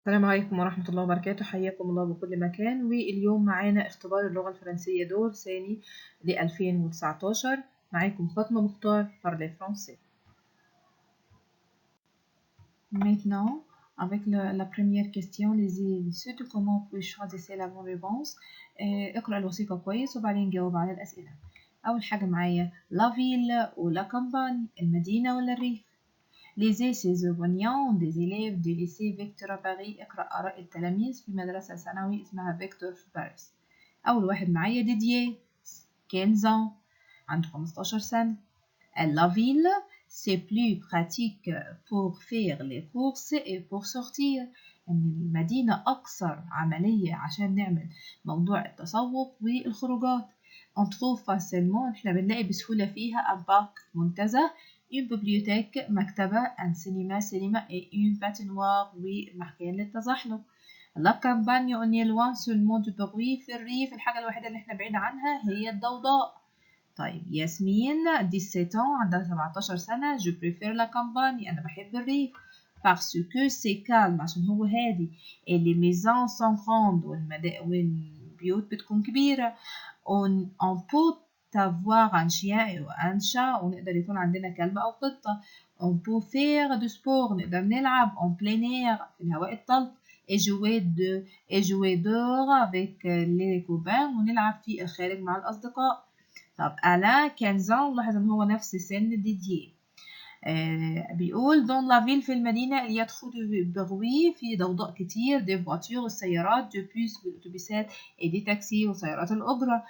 السلام عليكم ورحمة الله وبركاته، حياكم الله بكل مكان. واليوم معانا اختبار اللغة الفرنسية دور ثاني ل 2019. معاكم فاطمة مختار parler français. Maintenant, avec la première question, lisez ce document puis choisissez la bonne réponse. اقرأ الوثيقة كويس وبعدين جاوب على الأسئلة. أول حاجة معايا la ville ou la campagne، المدينة ولا الريف. lisez ces opinions des élèves du lycée Victor à Paris. اقرأ آراء التلاميذ في مدرسة ثانوي اسمها فيكتور في باريس. أول واحد معايا ديدييه 15 ans، عنده 15 سنة. La ville c'est plus pratique pour faire les courses et pour sortir. إن المدينة أكثر عملية عشان نعمل موضوع التسوق والخروجات. On trouve facilement، إحنا بنلاقي بسهولة فيها un parc منتزه، une bibliothèque مكتبة، un cinéma سينما et une patinoire ومكان للتزحلق. La campagne on est loin seulement du bruit. في الريف الحاجة الوحيدة اللي إحنا بعيد عنها هي الضوضاء. طيب ياسمين 17 ans، عندها 17 سنة. je préfère la campagne، أنا بحب الريف. parce que c'est calme، عشان هو هادي. et les maisons sont grandes، والبيوت بتكون كبيرة. on peut avoir un chien أو un chat، ونقدر يكون عندنا كلب أو قطة. on peut faire du sport، نقدر نلعب en plein air في الهواء الطلق. et jouer dehors avec les copains، ونلعب في الخارج مع الأصدقاء. طب ألا 15 ans، لاحظ إن هو نفس سن ديديه. بيقول دون لا فيل، في المدينة il y a trop de bruit، في ضوضاء كتير. دي فواتور، السيارات. دو بوس، والأتوبيسات. et دي تاكسي، وسيارات الأجرة.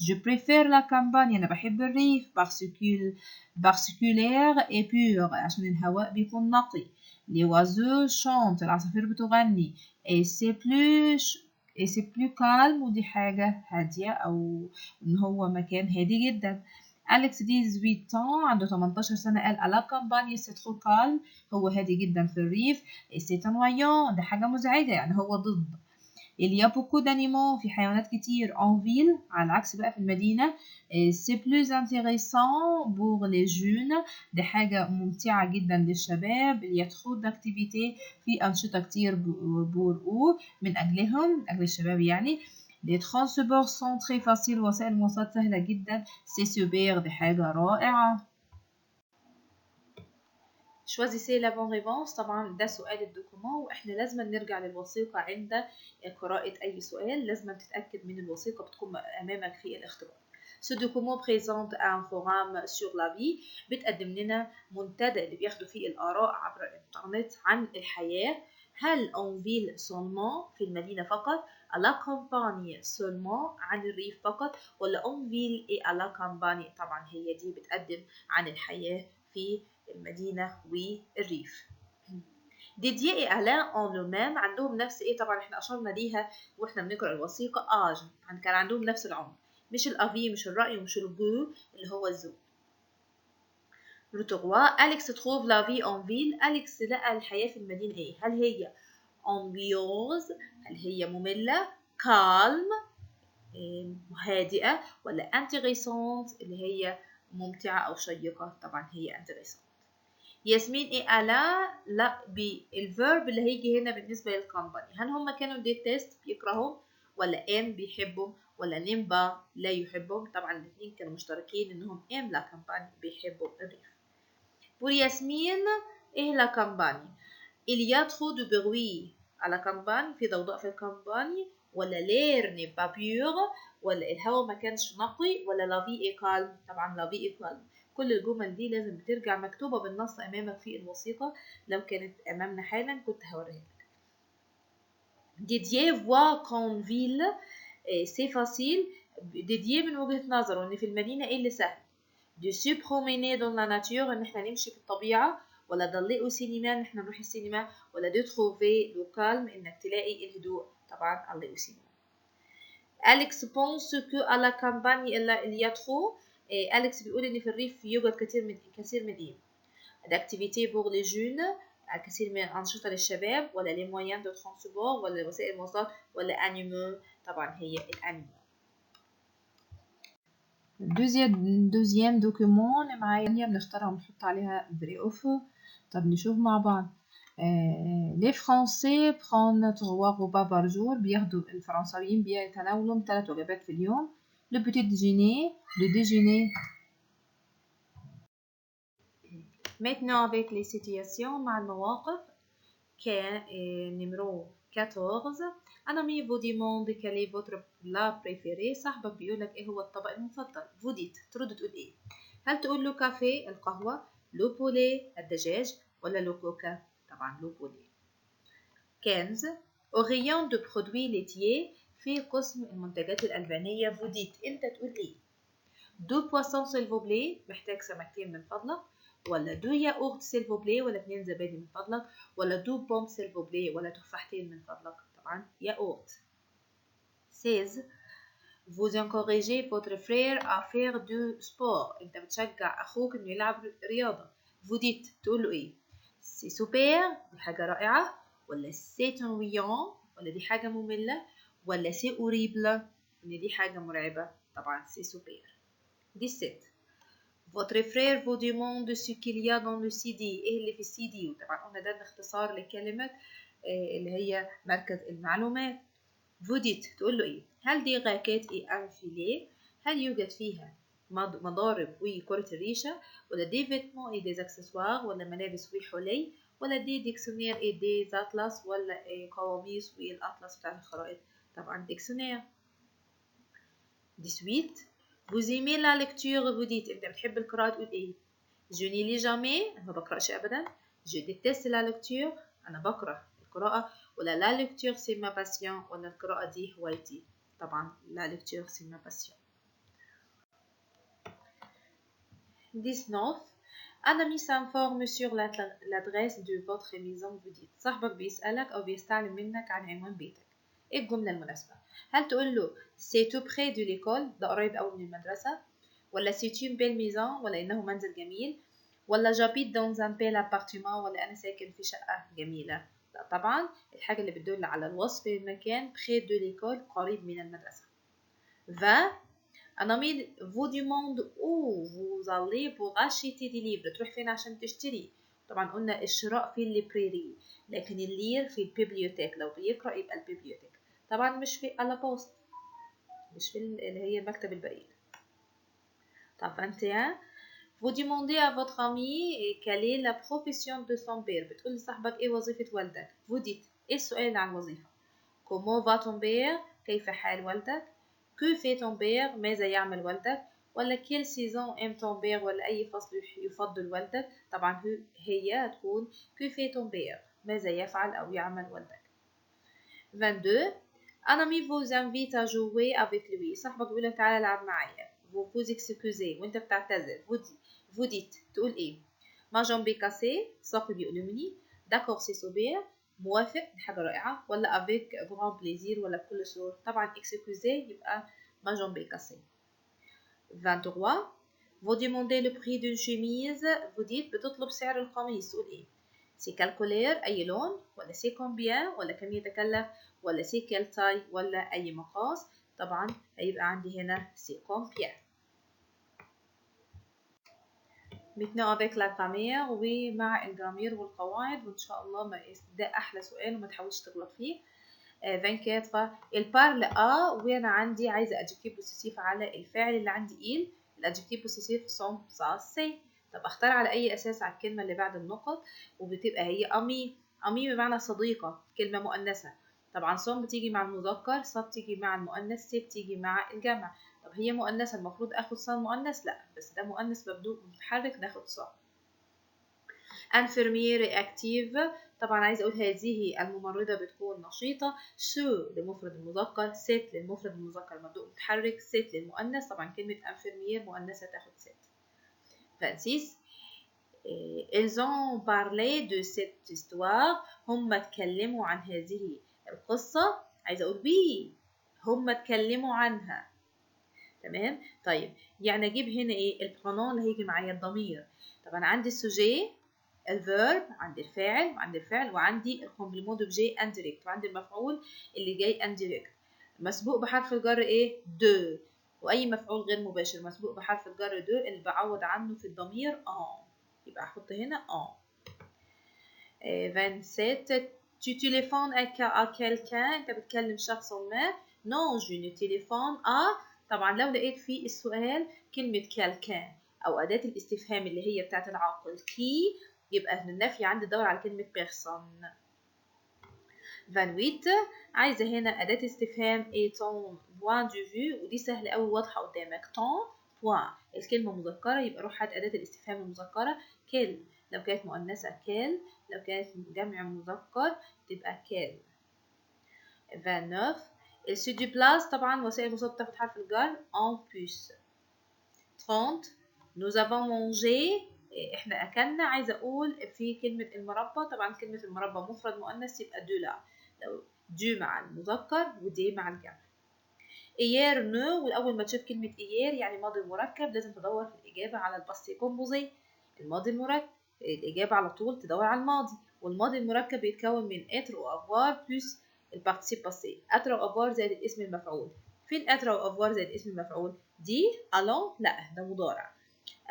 je préfère la campagne، أنا بحب الريف. parce que l'air est pur، عشان الهواء بيكون نقي. les oiseaux chantent، العصافير بتغني. et c'est plus calme، ودي حاجة هادية أو إن هو مكان هادي جدا. أليكس 18 ans، عنده 18 سنة. قال ألا كامباني سي ترو كالم، هو هادي جدا في الريف. سي انويون، ده حاجة مزعجة، يعني هو ضد. il y a beaucoup d'animaux، في حيوانات كتير. en ville، على العكس بقى في المدينة. c'est plus intéressant pour les jeunes، دي حاجة ممتعة جدا للشباب. il y a trop d'activités، في أنشطة كتير بورقو من أجلهم، من أجل الشباب يعني. les transports sont très faciles، وسائل المواصلات سهلة جدا. c'est super، دي حاجة رائعة. choisissez la bonne réponse. طبعا ده سؤال الدوكومون، واحنا لازم نرجع للوثيقة عند قراءة أي سؤال. لازم تتأكد من الوثيقة بتكون أمامك في الاختبار. Ce document présente un forum sur la vie، بتقدم لنا منتدى اللي بياخدوا فيه الآراء عبر الإنترنت عن الحياة. هل en ville seulement، في المدينة فقط، à la campagne seulement، عن الريف فقط، ولا en ville et à la campagne؟ طبعا هي دي بتقدم عن الحياة في المدينة والريف. ديديه et Alain ont le même، عندهم نفس ايه؟ طبعا احنا اشرنا ليها واحنا بنقرا الوثيقه. كان عندهم نفس العمر، مش الافي، مش الراي، ومش الجو اللي هو الذوق. روتروا أليكس تروف لا في اون فيل، أليكس لقى الحياة في المدينة ايه؟ هل هي امبيوز، هل هي مملة، كالم هادئة، ولا انتريسونت اللي هي ممتعة أو شيقة؟ طبعا هي انتريسونت. ياسمين ايه ألا، لا بالفيرب اللي هيجي هنا بالنسبة للكومباني. هل هم كانوا ديتست بيكرههم، ولا ام بيحبهم، ولا نيمبا لا يحبهم؟ طبعا الاثنين كانوا مشتركين انهم ام لا كامباني بيحبوا الريف. وياسمين ايه لا كامباني، il y a trop de bruit على كامباني، في ضوضاء في الكامباني، ولا لير ني با بيور، ولا الهواء ما كانش نقي، ولا لا في اي كالم؟ طبعا لا في اي كالم. كل الجمل دي لازم بترجع مكتوبة بالنص أمامك في الوثيقة. لو كانت أمامنا حالا كنت هوريها لك. ديديه voit qu'en ville c'est facile، ديديه من وجهة نظره إن في المدينة إيه اللي سهل. de se promener dans la nature، إن إحنا نمشي في الطبيعة، ولا d'aller au cinéma، إن إحنا نروح السينما، ولا de trouver le calme، إنك تلاقي الهدوء. طبعا aller au cinéma. أليكس pense que à la campagne il y a trop، أليكس بيقول إن في الريف يوجد كثير من إيه؟ d'activités pour les jeunes، كثير من الأنشطة للشباب، ولا les moyens de transport، ولا وسائل المواصلات، ولا animaux؟ طبعا هي الأنيمال. دوزيام دوكيمون اللي معايا بنختارها ونحط عليها vrai ou faux. طب نشوف مع بعض. les Français prennent 3 repas par jour. بياخدوا الفرنساويين بيتناولوا 3 وجبات في اليوم. le petit déjeuner, le déjeuner. Maintenant avec les situations مع المواقف. كان numéro 14. Un ami vous demande quel est votre plat préféré. صاحبك بيقولك ايه هو الطبق المفضل. vous dites ترد تقول ايه؟ هل تقول له كافيه القهوة، لو بولي الدجاج، ولا لو كوكا؟ طبعا لو بولي. 15. au rayon de produits laitiers في قسم المنتجات الألبانية. vous dites انت تقول ايه؟ 2 poissons s'il vous plaît محتاج سمكتين من فضلك، ولا 2 ياغورت s'il vous plaît ولا 2 زبادي من فضلك، ولا 2 بوم s'il vous plaît ولا تفاحتين من فضلك. طبعا ياغورت. 16. vous encouragez votre frère à faire du sport. انت بتشجع اخوك انه يلعب رياضة. vous dites تقول له ايه؟ سي سوبر دي حاجة رائعة، ولا سي ennuyant ولا دي حاجة مملة، ولا سي horrible ان دي حاجة مرعبة. طبعا سي سوبر. 17. votre frère vous demande ce qu'il y a dans le CD. ايه اللي في السي دي؟ وطبعا قلنا ده اختصار لكلمة اللي هي مركز المعلومات. vous dites تقول له ايه؟ هل دي راكيت اي ان فيليه؟ هل يوجد فيها مضارب وكرة الريشة، ولا دي فيتمون اي دي اكسسوار، ولا ملابس وحلي، ولا دي ديكسيونير اي دي اطلس، ولا قواميس والاطلس بتاع الخرائط؟ طبعا ديكسيونير. 18. vous aimez la lecture. vous dites انت بتحب القراءة تقول ايه؟ je ne lis jamais انا ما بقرأش ابدا، je déteste la lecture انا بكره القراءة، ولا la lecture c'est ma passion ولا القراءة دي هوايتي. طبعا la lecture c'est ma passion. 19. un ami s'informe sur l'adresse de votre maison. vous dites صاحبك بيسألك أو بيستعلم منك عن عنوان بيتك. ايه الجملة المناسبة؟ هل تقول له c'est tout près de l'école ده قريب أوي من المدرسة، ولا c'est une belle maison ولا إنه منزل جميل، ولا j'habite dans un bel appartement ولا أنا ساكن في شقة جميلة؟ لا طبعا الحاجة اللي بتدل على الوصف المكان près de l'école قريب من المدرسة. 20. un ami vous demande où vous allez pour acheter des livres. تروح فين عشان تشتري؟ طبعا قلنا الشراء في الليبريري، لكن اللير في البيبليوتيك. لو بيقرأ يبقى البيبليوتيك. طبعا مش في على بوست، مش في اللي هي مكتب البريد. طب 21. vous demandez à votre ami quelle est la profession de son père. بتقول لصاحبك ايه وظيفة والدك. vous dites ايه السؤال عن الوظيفة؟ comment va ton père كيف حال والدك، que fait ton père ماذا يعمل والدك، ولا quelle saison aime ton père ولا أي فصل يفضل والدك. طبعا هي هتكون que fait ton père ماذا يفعل أو يعمل والدك. 22. un ami vous invite à jouer avec lui. صاحبك بيقول لك تعالى العب معايا. vous excusez وانت بتعتذر. vous dites تقول ايه؟ ما جامبي كاسي ساقي بيؤلمني، d'accord c'est super موافق دي حاجة رائعة، ولا avec grand plaisir ولا بكل سرور. طبعا excusez يبقى ما جامبي كاسي. 23. vous demandez le prix d'une chemise. vous dites بتطلب سعر القميص. تقول ايه؟ سي كالكولير أي لون، ولا سي كومبيان ولا كم يتكلف، ولا سي كال تاي ولا أي مقاس. طبعا هيبقى عندي هنا سي كومبيان. Maintenant avec la grammaire ومع الجرامير والقواعد، وإن شاء الله ده أحلى سؤال وما تحاولش تغلط فيه. 24. il parle à وأنا عندي عايزة adjectif possessif على الفاعل اللي عندي il. الادجكتيف possessif sont ça c'est. طب اختار على أي أساس على الكلمة اللي بعد النقط، وبتبقى هي أمي. أمي بمعنى صديقة، كلمة مؤنثة. طبعا صم بتيجي مع المذكر، ص بتيجي مع المؤنث، س بتيجي مع الجمع. طب هي مؤنثة المفروض اخد ص مؤنث؟ لا، بس ده مؤنث مبدوء متحرك ناخد ص. infirmier active طبعا عايزه اقول هذه الممرضه بتكون نشيطه. سو لمفرد المذكر، ست للمفرد المذكر مبدوء متحرك، ست للمؤنث. طبعا كلمه infirmier مؤنثه تاخد ست. 26. ils ont parlé de cette histoire. هم اتكلموا عن هذه القصة. عايزة أقول بي هم اتكلموا عنها. تمام. طيب يعني أجيب هنا إيه البرونون اللي هيجي معايا الضمير. طبعا عندي السوجي، الفيرب، عندي الفعل وعندي الكومبليمون دوبجي انديريكت، وعندي المفعول اللي جاي انديريكت مسبوق بحرف الجر ايه دو، واي مفعول غير مباشر مسبوق بحرف الجر دو اللي بعوض عنه في الضمير يبقى احط هنا 27 tu téléphones à quelqu'un أنت بتكلم شخص ما non je ne téléphone à طبعا لو لقيت في السؤال كلمة quelqu'un أو أداة الاستفهام اللي هي بتاعت العاقل qui يبقى النفي عندي دور على كلمة personne 28 عايزة هنا أداة استفهام et ton point de vue ودي سهلة أوي واضحة قدامك ton point الكلمة مذكرة يبقى روح هات أداة الاستفهام المذكرة quel لو كانت مؤنثة quel لو كانت جمع مذكر تبقى quel 29 il se déplace طبعا وسائل المواصلات بتاخد حرف الجر en bus 30 nous avons mangé احنا أكلنا عايزة أقول في كلمة المربى طبعا كلمة المربى مفرد مؤنث يبقى دو لا دو مع المذكر ودي مع الجمع hier نو والأول ما تشوف كلمة hier يعني ماضي مركب لازم تدور في الإجابة على الباسي كومبوزي الماضي المركب الإجابة على طول تدور على الماضي والماضي المركب بيتكون من être و avoir plus البارتيسيب باسي être و avoir زائد الاسم المفعول فين être و avoir زائد الاسم المفعول دي allons لا ده مضارع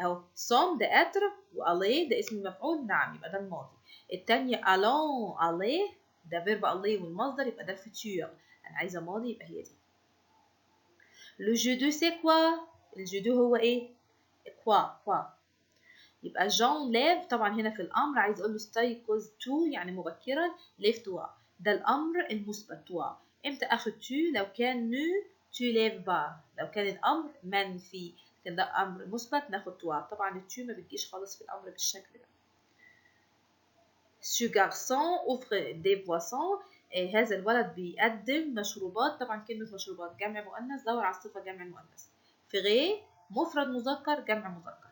أهو som ده être و aller ده اسم المفعول نعم يبقى ده الماضي التانية allons aller ده فيرب aller والمصدر يبقى ده الفوتور أنا عايزة ماضي يبقى هي دي le jeu de c'est quoi الجو دو هو إيه quoi يبقى جون ليف طبعا هنا في الأمر عايز أقول له استيقظ تو يعني مبكرا ليف توا ده الأمر المثبت توا إمتى أخذ تو لو كان نو تو ليف با لو كان الأمر منفي كان ده أمر مثبت ناخد توا طبعا التو ما بتجيش خالص في الأمر بالشكل ده ce garçon offre des boissons هذا الولد بيقدم مشروبات طبعا كلمة مشروبات جمع مؤنث دور على الصفة جمع المؤنث فري مفرد مذكر جمع مذكر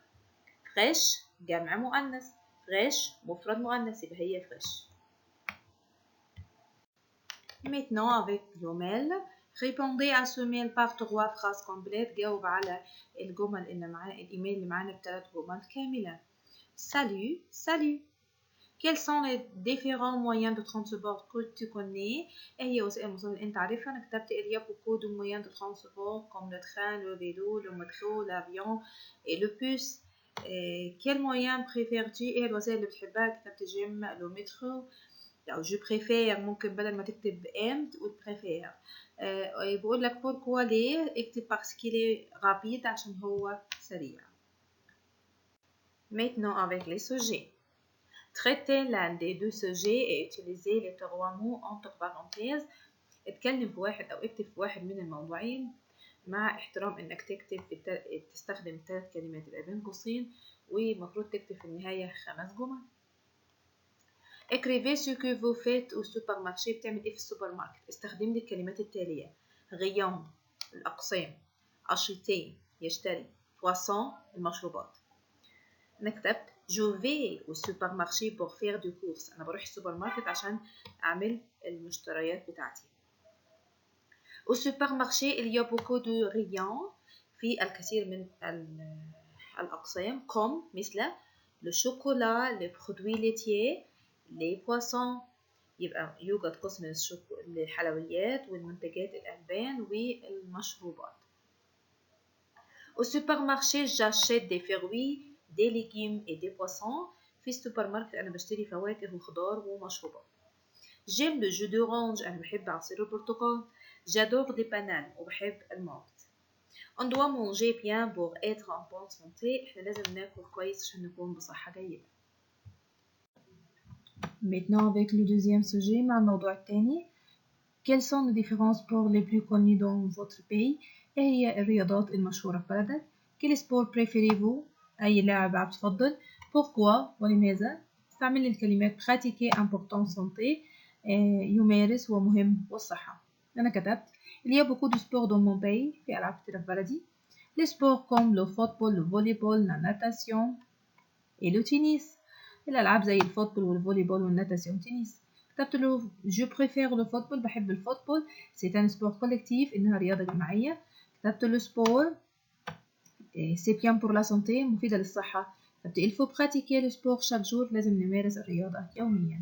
فريش جمع مؤنث فريش مفرد مؤنث يبقى هي فريش Maintenant avec الجمل répondez à ce mail par 3 phrases complètes جاوب على الجمل اللي معانا الإيميل اللي معانا ب3 جمل كاملة Salut Quels sont les différents moyens de transport que tu connais هي وسائل المواصلات اللي انت عارفها انا كتبت il y a beaucoup de moyens de transport comme le train, le vélo, le métro, l'avion et le bus quel moyen préfères-tu ايه الوسائل اللي بتحبها كتبت جيم لو مترو أو je préfère ممكن بدل ما تكتب am تقول préfère بقول لك pourquoi ليه اكتب parce qu'il est rapide عشان هو سريع Maintenant avec les sujets traiter l'un des deux sujets et utiliser les 3 mots entre parenthèses اتكلم في واحد أو اكتب في واحد من الموضوعين مع احترام انك تكتب تستخدم 3 كلمات يبقى بين قوسين ومفروض تكتب في النهاية 5 جمل écrivez ce que vous faites au supermarché بتعمل ايه في السوبر ماركت استخدم لي الكلمات التالية rayon الأقسام acheter يشتري poisson المشروبات أنا كتبت je vais au supermarché pour faire des courses أنا بروح السوبر ماركت عشان أعمل المشتريات بتاعتي au supermarché il y a beaucoup de rayons في الكثير من الأقسام comme مثل le chocolat les produits laitiers les poissons يبقى يوجد قسم للحلويات والمنتجات الألبان والمشروبات au supermarché j'achète des fruits des légumes et des poissons في السوبر ماركت أنا بشتري فواكه وخضار ومشروبات j'aime le jus d'orange أنا بحب عصير البرتقال j'adore les bananes وبحب الموز on doit manger bien pour être en bonne santé إحنا لازم ناكل كويس عشان نكون بصحة جيدة Maintenant avec le deuxième sujet مع الموضوع الثاني quelles sont les différences pour les plus connus dans votre pays ايه هي الرياضات المشهورة في بلدك quel sport préférez-vous أي لاعب بتفضل pourquoi ولماذا استعمل الكلمات pratiquer important santé يمارس ومهم والصحة أنا كتبت il y a beaucoup de sports dans mon pays في ألعاب كتير في بلدي les sports comme le football, le volleyball, la natation et le tennis الألعاب زي الفوتبول والفوليبول والناتاسيون والتنس كتبت له جو بريفير لو فوتبول بحب الفوتبول سي ان سبور كولكتيف إنها رياضة جماعية كتبت له سبور سي بيان بور لا سانتي مفيدة للصحة كتبت il faut pratiquer le sport chaque jour لازم نمارس الرياضة يوميا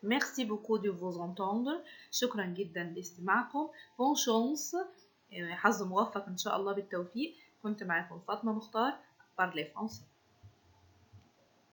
Merci beaucoup de vous entendre شكرا جدا لاستماعكم bon chance حظ موفق إن شاء الله بالتوفيق كنت معكم فاطمة مختار Parlez français